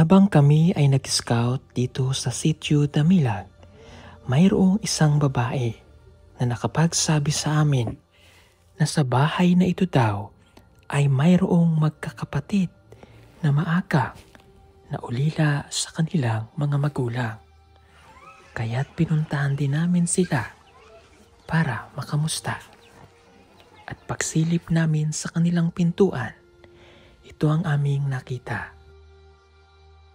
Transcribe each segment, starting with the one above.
Habang kami ay nag-scout dito sa Sitio Damilag, mayroong isang babae na nakapagsabi sa amin na sa bahay na ito daw ay mayroong magkakapatid na maaga na ulila sa kanilang mga magulang. Kaya't pinuntahan din namin sila para makamusta. At pagsilip namin sa kanilang pintuan, ito ang aming nakita.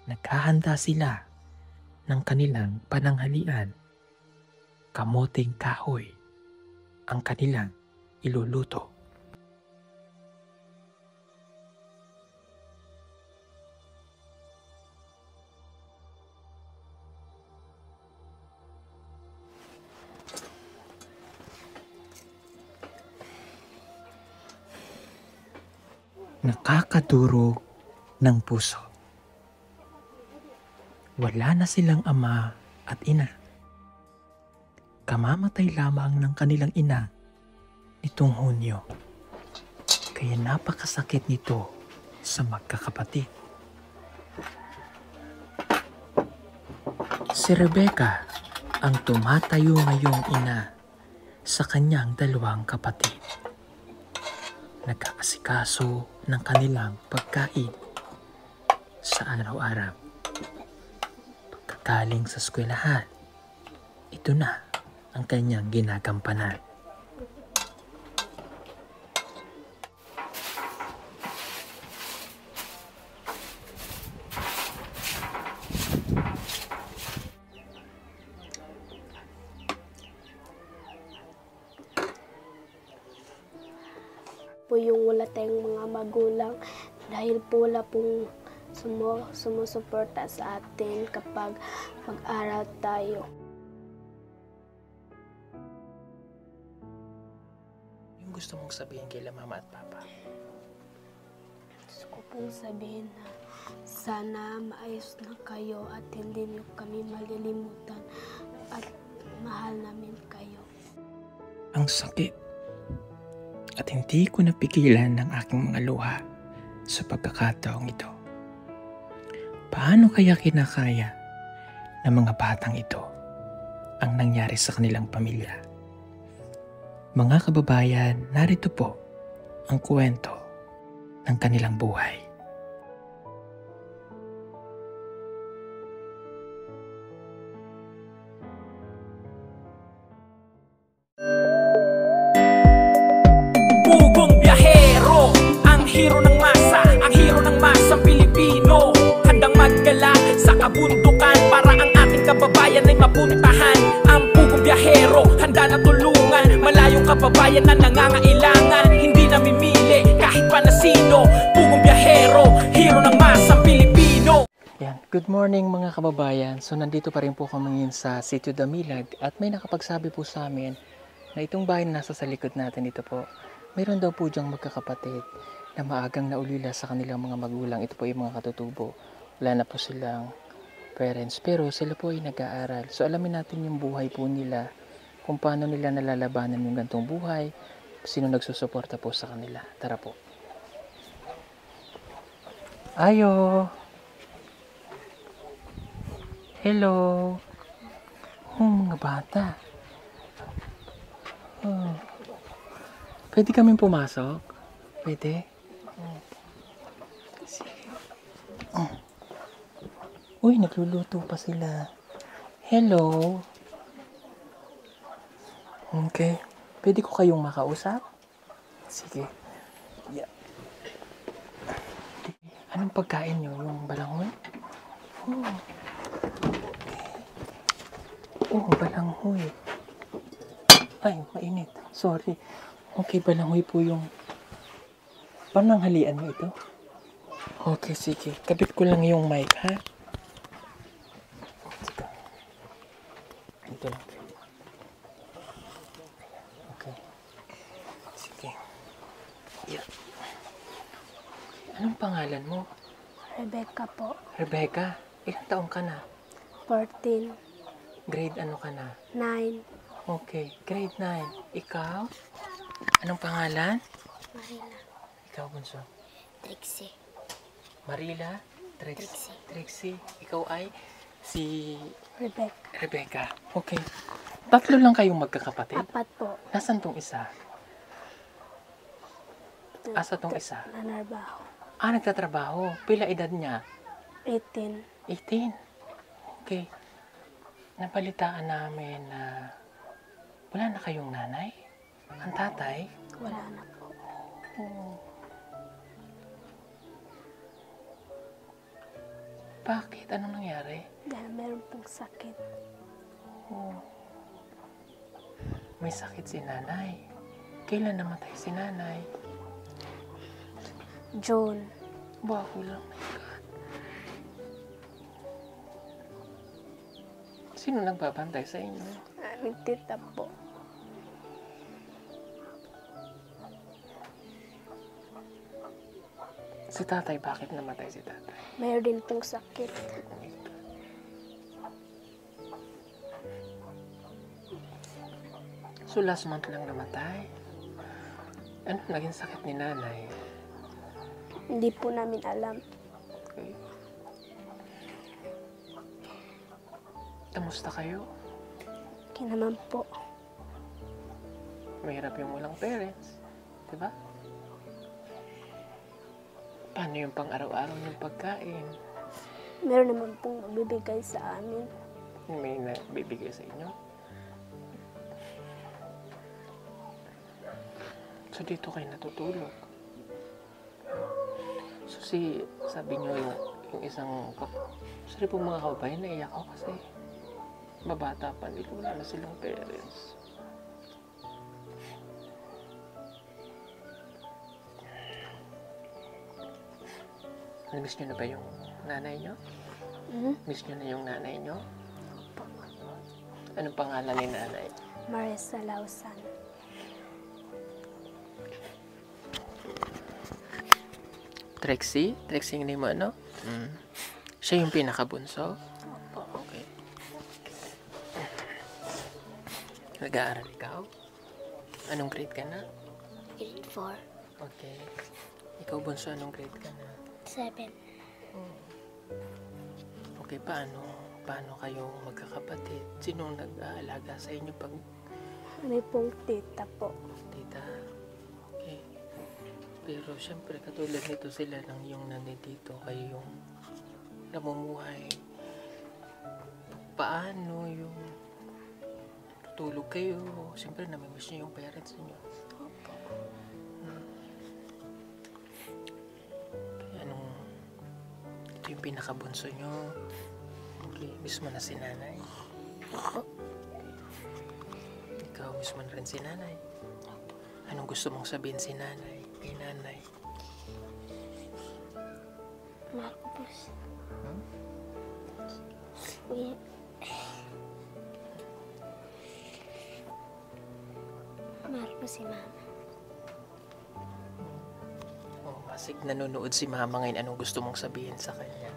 Naghahanda sila ng kanilang pananghalian. Kamoting kahoy ang kanilang iluluto. Nakakadurog ng puso. Wala na silang ama at ina. Kamamatay lamang ng kanilang ina nitong Hunyo. Kaya napakasakit nito sa magkakapatid. Si Rebecca ang tumatayo ngayong ina sa kanyang dalawang kapatid. Nag-aasikaso ng kanilang pagkain sa araw-araw. Pagkagaling sa eskwelahan, ito na ang kanyang ginagampanan. Po yung wala tayong mga magulang dahil po wala pong sumusuporta sa atin kapag mag-aral tayo. Yung gusto mong sabihin kay mama at papa? Gusto ko pong sabihin na sana maayos na kayo at hindi niyo kami malilimutan at mahal namin kayo. Ang sakit. At hindi ko napigilan ng aking mga luha sa pagkakataong ito. Paano kaya kinakaya ng mga batang ito ang nangyari sa kanilang pamilya? Mga kababayan, narito po ang kwento ng kanilang buhay. Hero ng masa, ang hero ng masang Pilipino. Handang maggala sa kabundukan para ang ating kababayan ay mapuntahan. Ang pugong biyahero, handa na tulungan malayong kababayan na nangangailangan. Hindi namimili kahit pa na sino. Pugong biyahero, hero ng masang Pilipino. Yan. Good morning mga kababayan. So nandito pa rin po kami ngayon sa Sitio Damilag at may nakapagsabi po sa amin na itong bahay na nasa sa likod natin ito po, mayroon daw po diyang magkakapatid na maagang naulila sa kanilang mga magulang. Ito po yung mga katutubo. Wala na po silang parents, pero sila po ay nag-aaral. So alamin natin yung buhay po nila, kung paano nila nalalabanan yung gantong buhay, sino nagsusuporta po sa kanila. Tara po. Ayo! Hello! Mga bata. Pwede kaming pumasok? Pwede? Sige. Uy, nagluluto pa sila. Hello. Okay. Pwede ko kayong makausap? Sige. Yeah. Anong pagkain nyo? Yung balanghoy? Balanghoy. Ay, mainit. Sorry. Okay, balanghoy po yung pananghalian mo ito? Okay, sige. Kabit ko lang yung mic, ha? Sige. Ito lang. Okay. Sige. Yeah. Anong pangalan mo? Rebecca po. Rebecca? Ilang taong ka na? 14. Grade ano ka na? 9. Okay, grade 9. Ikaw? Anong pangalan? Marila. Ikaw, Bunso? Trixie. Marila? Trixie, ikaw ay si Rebecca. Rebecca. Okay. Tatlo lang kayong magkakapatid? Apat po. Nasaan tong isa? Asa tong isa? Nanarbaho. Nagtatrabaho. Pila edad niya? 18. 18. Okay. Napalitaan namin na wala na kayong nanay? Ang tatay? Wala na po. Bakit? Anong nangyari? Dahil meron pong sakit. May sakit si nanay. Kailan namatay si nanay? June. Bago lang, my God. Sino nagbabantay sa inyo? Aming tita po. Si tatay, bakit namatay si tatay? Meron din pong sakit. So last month lang namatay? Ano naging sakit ni nanay? Hindi po namin alam. Okay. Kamusta kayo? Okay naman po. Mahirap yung walang parents. Diba? Paano yung pang-araw-araw yung pagkain? Meron naman pong magbibigay sa amin. May bibigay sa inyo? So dito kayo natutulog. So sabi nyo yung isang sorry po mga kababayan, naiyak ako kasi babata pa nila, wala na silang parents. Miss nyo na ba yung nanay nyo? Miss nyo na yung nanay nyo? Anong pangalan ni nanay? Marisa Lausan. Trixie? Trixie yung name mo, ano? Siya yung pinakabunso? Opo. Okay. Nag-aaral ikaw? Anong grade ka na? Grade 4. Okay. Ikaw bunso, anong grade ka na? 7. Okay, paano kayo magkakapatid? Sinong nag-aalaga sa inyo pag May pong tita po. tita? Okay. Pero syempre, katulad nito sila lang yung nandito, kayo yung namumuhay. Paano yung tutulog kayo? Syempre, namimiss niyo yung parents niyo. Opo. Ito yung pinakabunso nyo. Okay, miss mo na si nanay. Ikaw, miss mo na rin si nanay. Anong gusto mong sabihin si nanay? Kay nanay. Marcos. Uy. Marcos si mama. Oh, masig nanonood si mama ngayon. Anong gusto mong sabihin sa kanya?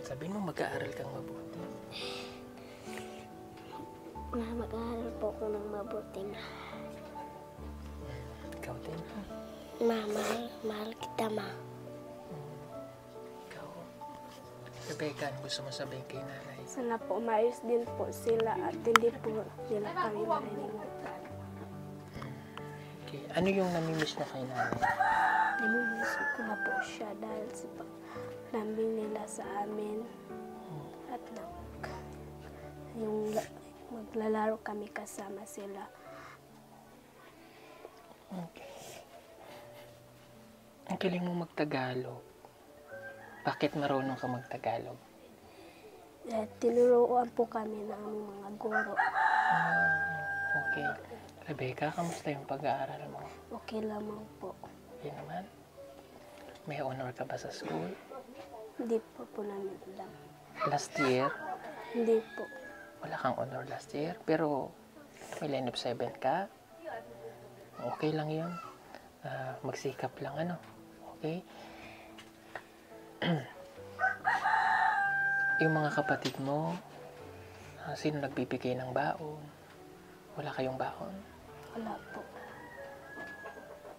Sabihin mo mag-aaral kang mabuti. Mag-aaral po ako ng mabuti, ma. Ikaw din, ha? Mahal kita, ma. Ikaw. Rebecca, ano gusto mo sabihin kay nanay? Sana po maayos din po sila at hindi po nila kami malilimutan. Okay. Ano yung namimiss na kay nanay? Namimiss ko na po siya dahil sa lambing nila sa amin. At maglalaro kami kasama sila. Okay. Ang galing mo magtagalog. Bakit marunong ka magtagalog? Tinuruan po kami ng aming mga guro. Okay. Rebecca, kamusta yung pag-aaral mo? Okay lamang po. Okay naman. May honor ka ba sa school? Hindi po namin alam. Last year, Hindi po. wala kang honor last year, pero may line of 7 ka. Okay lang yun. Magsikap lang, ano? Okay? Yung mga kapatid mo, sino nagbibigay ng baon? Wala kayong baon? Wala po.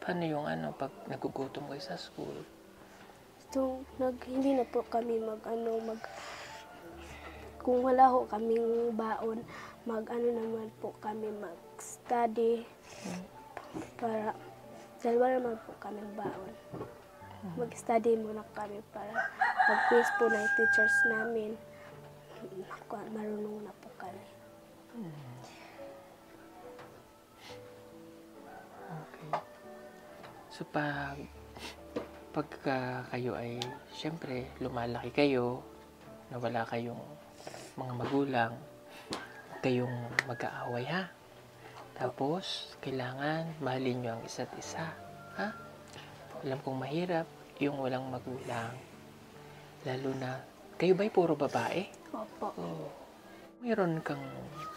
Paano yung ano, pag nagugutom kayo sa school? So, hindi na po kami kung wala ho kaming baon, naman po kami mag-study para, dahil wala naman po kaming baon. Mag-study muna kami para pag-quiz po ng teachers namin, marunong na po kami. Okay. So pagka kayo ay, syempre, lumalaki kayo, na wala kayong mga magulang, huwag kayong mag-aaway, ha? Tapos, kailangan mahalin nyo ang isa't isa, ha? Alam kong mahirap yung walang magulang. Lalo na, kayo ba'y puro babae? Opo. Oh.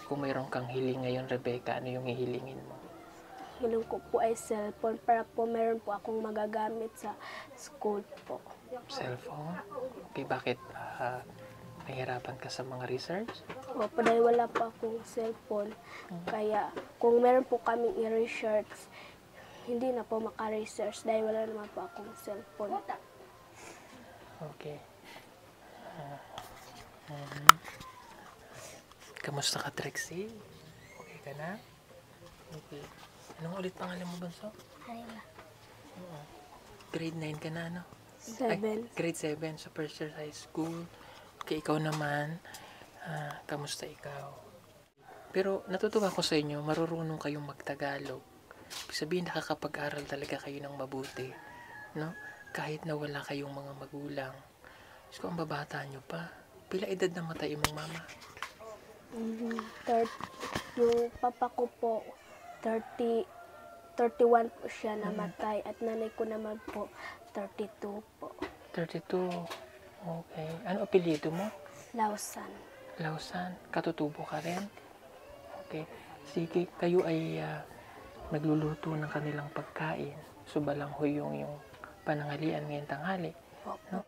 Kung mayroon kang hiling ngayon, Rebecca, ano yung hihilingin mo? Hiling ko po ay cellphone para po meron po akong magagamit sa school po. Cellphone? Okay, bakit nahihirapan ka sa mga research? Opo, dahil wala po akong cellphone. Kaya kung meron po kaming i-research, hindi na po maka-research dahil wala naman po akong cellphone. Okay. Kamusta ka, Trixie? Okay ka na? Okay. Anong ulit pangalan mo, Banso? Ayla. Grade 9 ka na, ano? 7. Grade 7 sa first year high school. Okay, ikaw naman. Kamusta ikaw? Pero natutuwa ko sa inyo, marurunong kayong magtagalog. Ibig sabihin, nakakapag-aral talaga kayo ng mabuti. No? Kahit na wala kayong mga magulang. So, ang babata nyo pa. Pila edad na matay mong mama? Yung papa ko po, 31 po siya namatay. At nanay ko naman po, 32 po. 32. Okay. Ano apelyido mo? Lausan. Lausan. Katutubo ka rin? Okay. Sige, kayo ay nagluluto ng kanilang pagkain. So, balanghoy yung panangalian ngayong tanghali. No?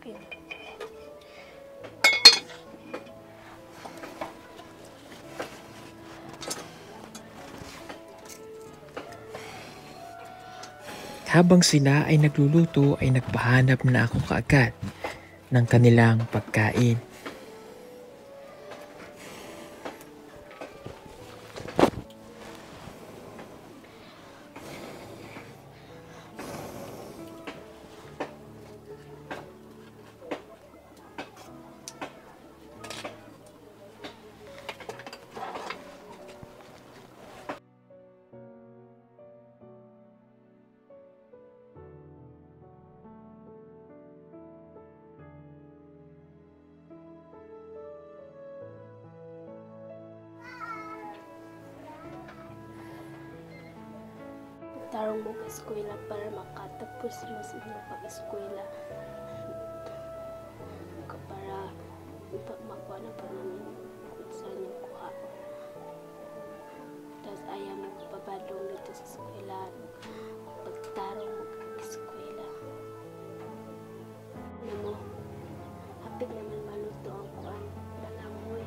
Okay. Habang sila ay nagluluto ay nagpahanap na ako kaagad ng kanilang pagkain. Tarong mo sa eskwela para makatapos mo sa inyong pag-eskwela. Para makuha na pa namin kung saan yung kuha. Tapos ayaw mo papadong dito sa eskwela. Pagtarong mo sa eskwela. Ano mo, hapit naman maluto ang kuhan. Balangoy.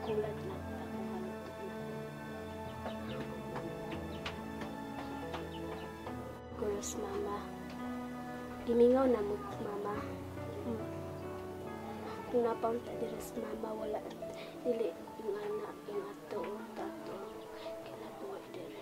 Kulat lang na kung maluto na. Kulos mama. Gimingaw na mo mama. Kung napaunta dira sa mama, wala dili yung anak, yung ato, tato, kinabuhi diri.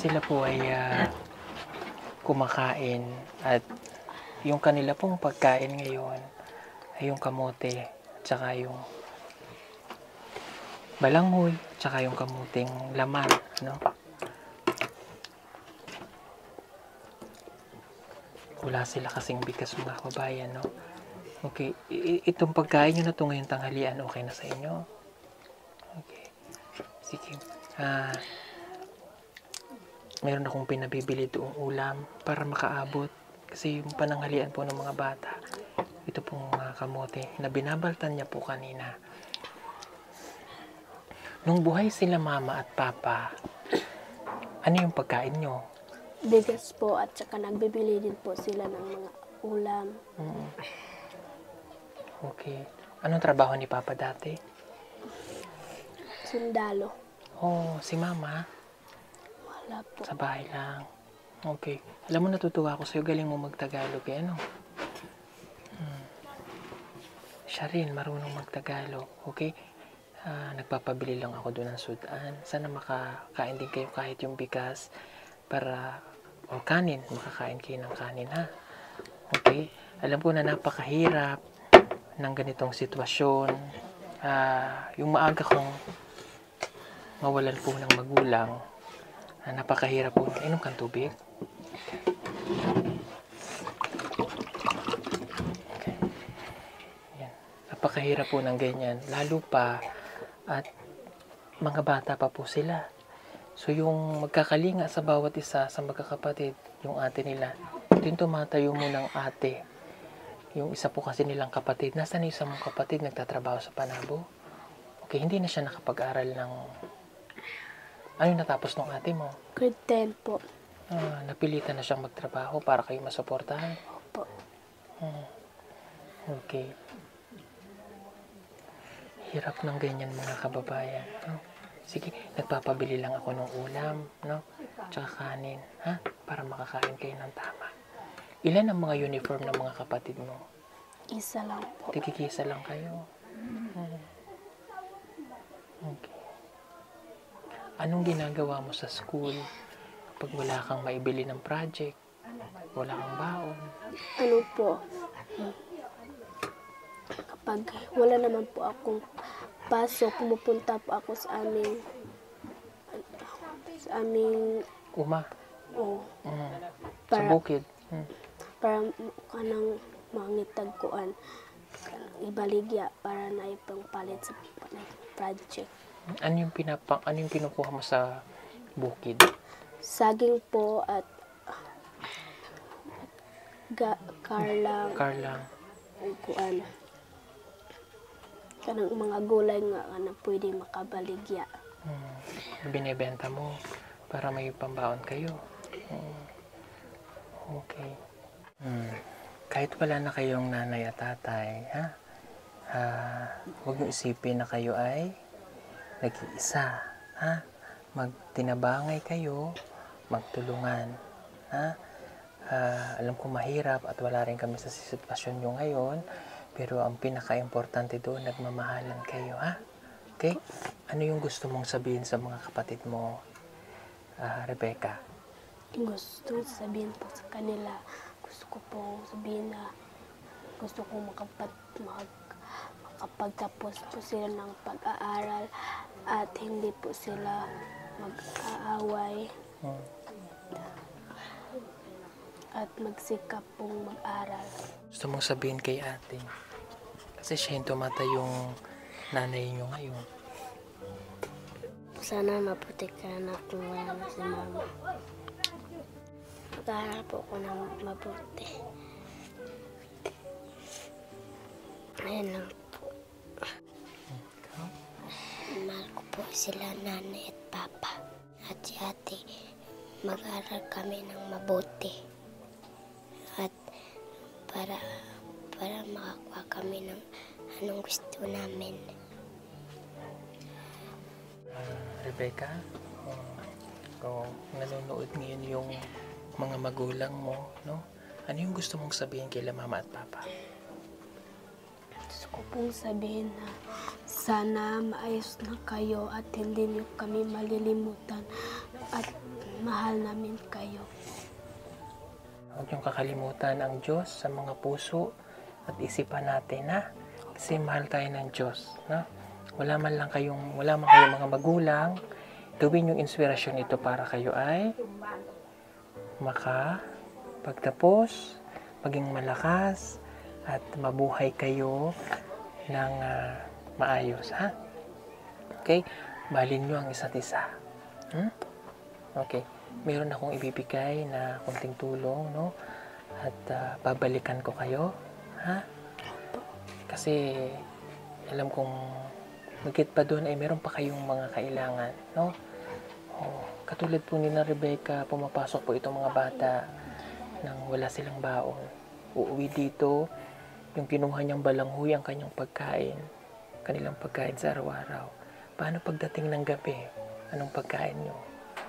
sila po ay kumakain at yung kanila pong pagkain ngayon ay yung kamote tsaka yung balanghoy tsaka yung kamuting laman, no? Wala sila kasing bigas, mga kababayan, no? Okay, itong pagkain nyo na ito ngayong tanghalian, okay na sa inyo? Okay. Sige. Meron akong pinabibili doong ulam para makaabot. Kasi yung pananghalian po ng mga bata, ito pong kamote na binabaltan niya po kanina. Nung buhay sila mama at papa, ano yung pagkain nyo? Bigas po at saka nagbibili din po sila ng mga ulam. Okay. Anong trabaho ni papa dati? Sundalo. Oh, si mama? Wala po. Sa bahay lang. Okay. Alam mo, natutuwa ako sa'yo. Galing mo magtagalog eh, ano? Siya rin, marunong magtagalog. Okay? Nagpapabili lang ako doon ng sudan. Sana makakain din kayo kahit yung bigas para, o kanin, makakain kayo ng kanin, ha? Okay? Alam ko na napakahirap ng ganitong sitwasyon. Yung maaga kong mawalan po ng magulang, napakahirap po. Inom kang tubig. Okay. Yan. Napakahirap po ng ganyan. Lalo pa at mga bata pa po sila. So yung magkakalinga sa bawat isa sa magkakapatid, yung ate nila, ito yung tumatayo mo ng ate. Yung isa po kasi nilang kapatid, nasaan yung isa mong kapatid nagtatrabaho sa Panabo? Okay, hindi na siya nakapag-aral ng... Ano yung natapos ng ate mo? Grade 10 po. Napilitan na siyang magtrabaho para kayo masuportahan? Opo. Okay. Hirap ng ganyan, mga kababayan. No? Sige, nagpapabili lang ako ng ulam, no? Tsaka kanin, ha? Para makakain kayo ng tama. Ilan ang mga uniform ng mga kapatid mo? Isa lang po. Tigigisa lang kayo. Okay. Anong ginagawa mo sa school kapag wala kang maibili ng project? Wala kang baon? Ano po? Kapag wala naman po akong pasok, pumupunta po ako sa aming Sa bukid? para kanang mangitagkuan ibaligya para na ipang palit sa project. Ano yung kinukuha mo sa bukid? Saging po at karlang kuan. Kanang mga gulay nga na pwede makabaligya. Binebenta mo para may pambaon kayo. Okay. Kahit wala na kayong nanay at tatay, ha? Huwag niyo isipin na kayo ay nag-iisa, ha? Magtinabangay kayo, magtulungan, ha? Alam ko mahirap at wala rin kami sa sitwasyon nyo ngayon, pero ang pinaka-importante doon, nagmamahalan kayo, ha? Okay? Ano yung gusto mong sabihin sa mga kapatid mo, Rebecca? Gusto sabihin po sa kanila, gusto ko po sabihin na gusto ko makapagtapos po sila ng pag-aaral at hindi po sila mag-aaway at magsikap pong mag-aral. Gusto mong sabihin kay ate? Kasi siya yung tumatayong nanay niyo ngayon. Sana maputi ka na kung wala na si mama. Mag-aaral po ako ng mabuti. Ayan lang po. Mahal ko po sila, nanay at papa. At si ate, mag-aaral kami ng mabuti. At para makakuha kami ng anong gusto namin. Rebecca, kung nanonood ngayon yung mga magulang mo, no? Ano yung gusto mong sabihin kay mama at papa? Gusto ko pong sabihin na sana maayos na kayo at hindi niyo kami malilimutan at mahal namin kayo. Huwag niyong kakalimutan ang Diyos sa mga puso at isipan natin, ha? Kasi mahal tayo ng Diyos, no? Wala man kayong mga magulang, gawin yung inspirasyon ito para kayo ay makapagtapos, maging malakas, at mabuhay kayo ng maayos, ha? Okay? Mahalin nyo ang isa't isa. Okay. Meron akong ibibigay na konting tulong, no? At babalikan ko kayo, ha? Kasi alam kong magkit pa doon ay meron pa kayong mga kailangan, no? Katulad po ni na Rebecca, pumapasok po itong mga bata nang wala silang baon. Uuwi dito, yung kinuha niyang balanghoy ang kanyang pagkain, kanilang pagkain sa araw-araw. Paano pagdating ng gabi? Anong pagkain niyo?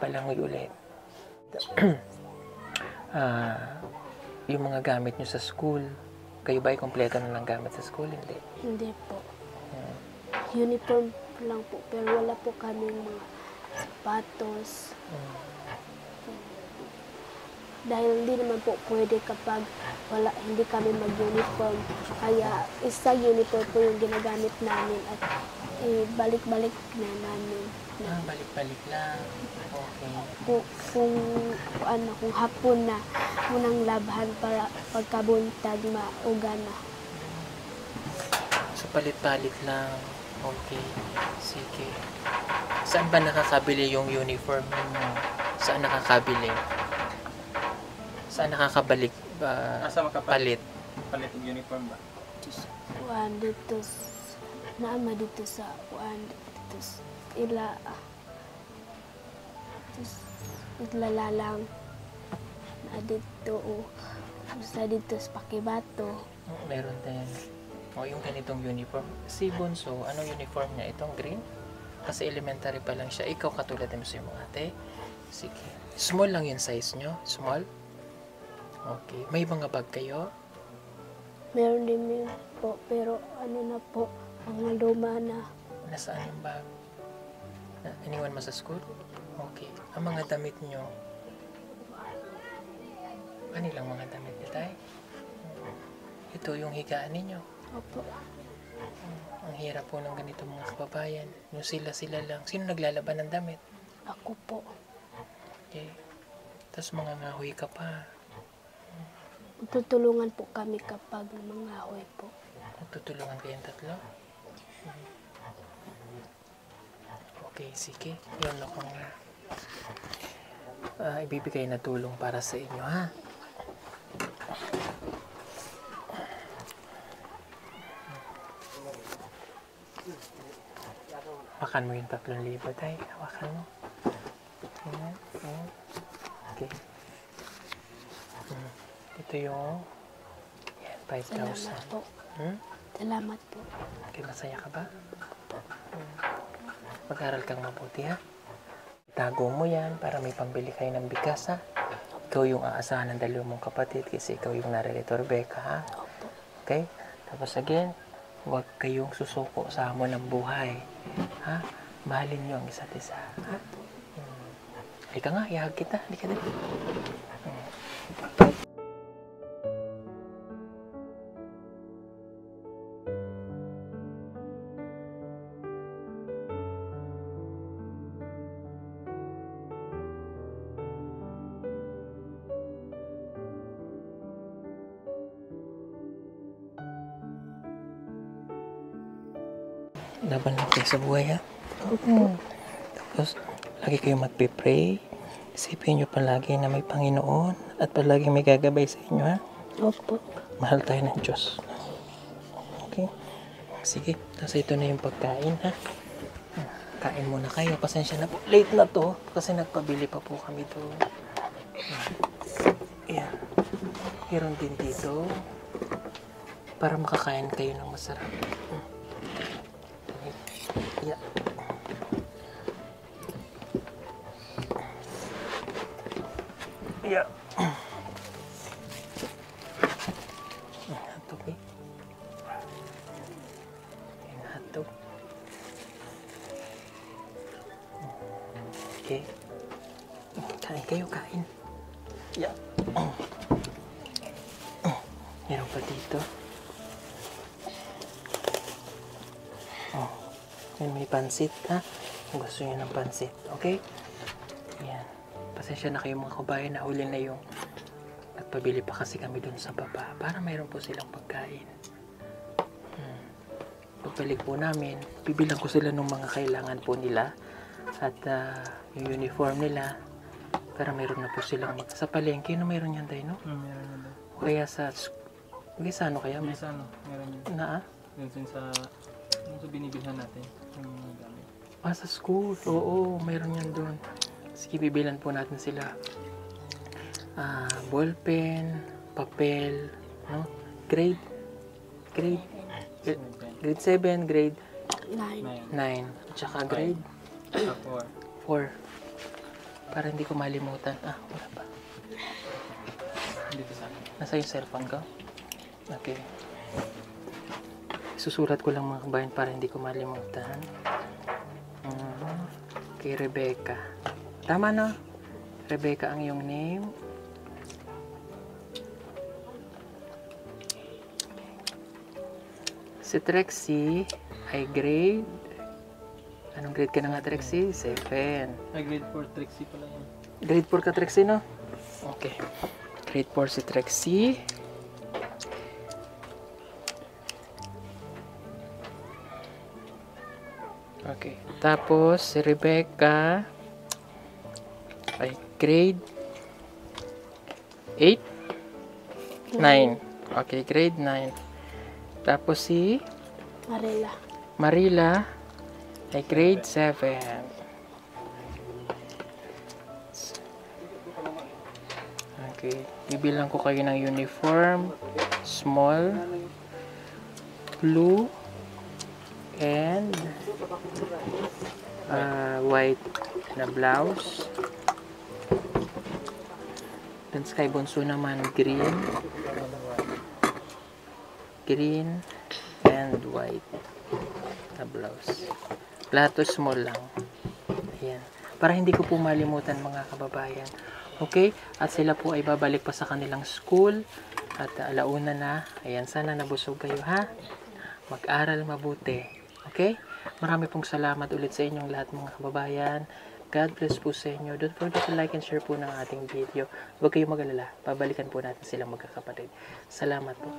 Balanghoy ulit. Yung mga gamit nyo sa school, kayo ba ay kompleto na ng gamit sa school? Hindi. Hindi po. Uniform lang po, pero wala po kaming mga sapatos. Dahil hindi naman po pwede kapag hindi kami mag-uniform. Kaya isang uniform po yung ginagamit namin at balik-balik na namin. Balik-balik lang. Okay. Kung hapon na, munang labhan para pagkabuntag mauga na. So, palit-palit lang. Okay. Sige. Saan ba nakakabili yung uniform mo? Saan nakakabili? Saan nakakabalik palit? Palit yung uniform ba? Dito naama dito sa dito ilalalang na dito sa dito sa Pakibato. Meron din. Yung ganitong uniform. Si Bunso, anong uniform niya? Itong green? Kasi elementary pa lang siya. Ikaw katulad din sa mga ate. Sige. Small lang yung size nyo? Small? Okay. May mga bag kayo? Meron din po, pero na po, mga luma na. Nasaan yung bag? Iniwan mo sa school? Okay. Ang mga damit nyo? Ano lang mga damit niyo, tay? Ito yung higaan ninyo. Opo. Ang hirap po ng ganito mga kababayan. Yung sila lang. Sino naglalaban ng damit? Ako po. Okay. Tapos mga ngahoy ka pa. Tutulungan po kami kapag mga hoy po. Tutulungan kayong tatlo? Okay, sige. Yun akong ibibigay na tulong para sa inyo, ha? Hawakan mo yung 3,000, tay. Hawakan mo. Okay. Ito yung 5,000. Salamat po. Salamat po. Okay, masaya ka ba? Mag-aral kang mabuti, ha? Itago mo yan para may pambili kayo ng bigas, ha? Ikaw yung aasahan ng dalawang mong kapatid kasi ikaw yung naririto, Rebecca, ha? Okay? Tapos again, huwag kayong susuko sa hamon ng buhay. Ha? Mahalin nyo ang isa't isa. Ha? Halika nga, ihag kita. Halika din. Laban lang kayo sa buhay, ha? Tapos, lagi kayo magpipray. Isipin nyo palagi na may Panginoon at palagi may gagabay sa inyo, ha? Opo. Mahal tayo ng Diyos. Okay? Sige, tapos ito na yung pagkain, ha? Kain muna kayo. Pasensya na po. Late na to kasi nagpabili pa po kami doon. Ayan. Meron din dito para makakain kayo ng masarap. Yeah. Yeah. Hotdog, eh. Hotdog. Okay. Kain kayo. kayo, kain. Yan. Meron pa dito. Oh. Yan, may pansit, ha? Kung gusto nyo ng pansit, okay? Yan. Pasensya na kayo mga kabayan, nahuli na yung nagpabili pa kasi kami dun sa baba para mayroon po silang pagkain. Pagbalik po namin, bibilang ko sila ng mga kailangan po nila at yung uniform nila para mayroon na po silang sa palengke, no, mayroon yan tayo, no? Meron na daw. O kaya sa ano kaya? May sa ano, meron yun. Na Yun sa binibilhan natin. Yung mga gamit. sa school. Oo, mayroon yan doon. Sige, bibilan po natin sila. Ballpen, papel, no? Grade 7, grade 9, 9. tsaka grade 4. Para hindi ko malimutan. Wala pa. Dito sa akin. Nasa yung cellphone ko? Okay. Susulat ko lang mga kabayan para hindi ko malimutan. Kay Rebecca. Tama no? Rebecca ang iyong name. Si Trexie ay grade. Anong grade ka na nga, Trexie? 7. Grade 4 Trixie pala yan. Grade 4 ka, Trexie, no? Okay. Grade 4 si Trexie. Okay. Tapos, si Rebecca ay grade 8? 9. Okay, grade 9. Tapos si Marila ay grade 7. Okay. Bibilang ko kayo ng uniform. Small, blue, and white na blouse. Then Sky Bonso naman green and white na blouse. Lahat to small lang. Ayan. Para hindi ko po malimutan mga kababayan. Okay? At sila po ay babalik pa sa kanilang school. At alauna na. Ayan. Sana nabusog kayo, ha? Mag-aral mabuti. Okay? Marami pong salamat ulit sa inyong lahat mga kababayan. God bless po sa inyo. Don't forget to like and share po ng ating video. Huwag kayong mag-alala. Babalikan po natin silang magkakapatid. Salamat po.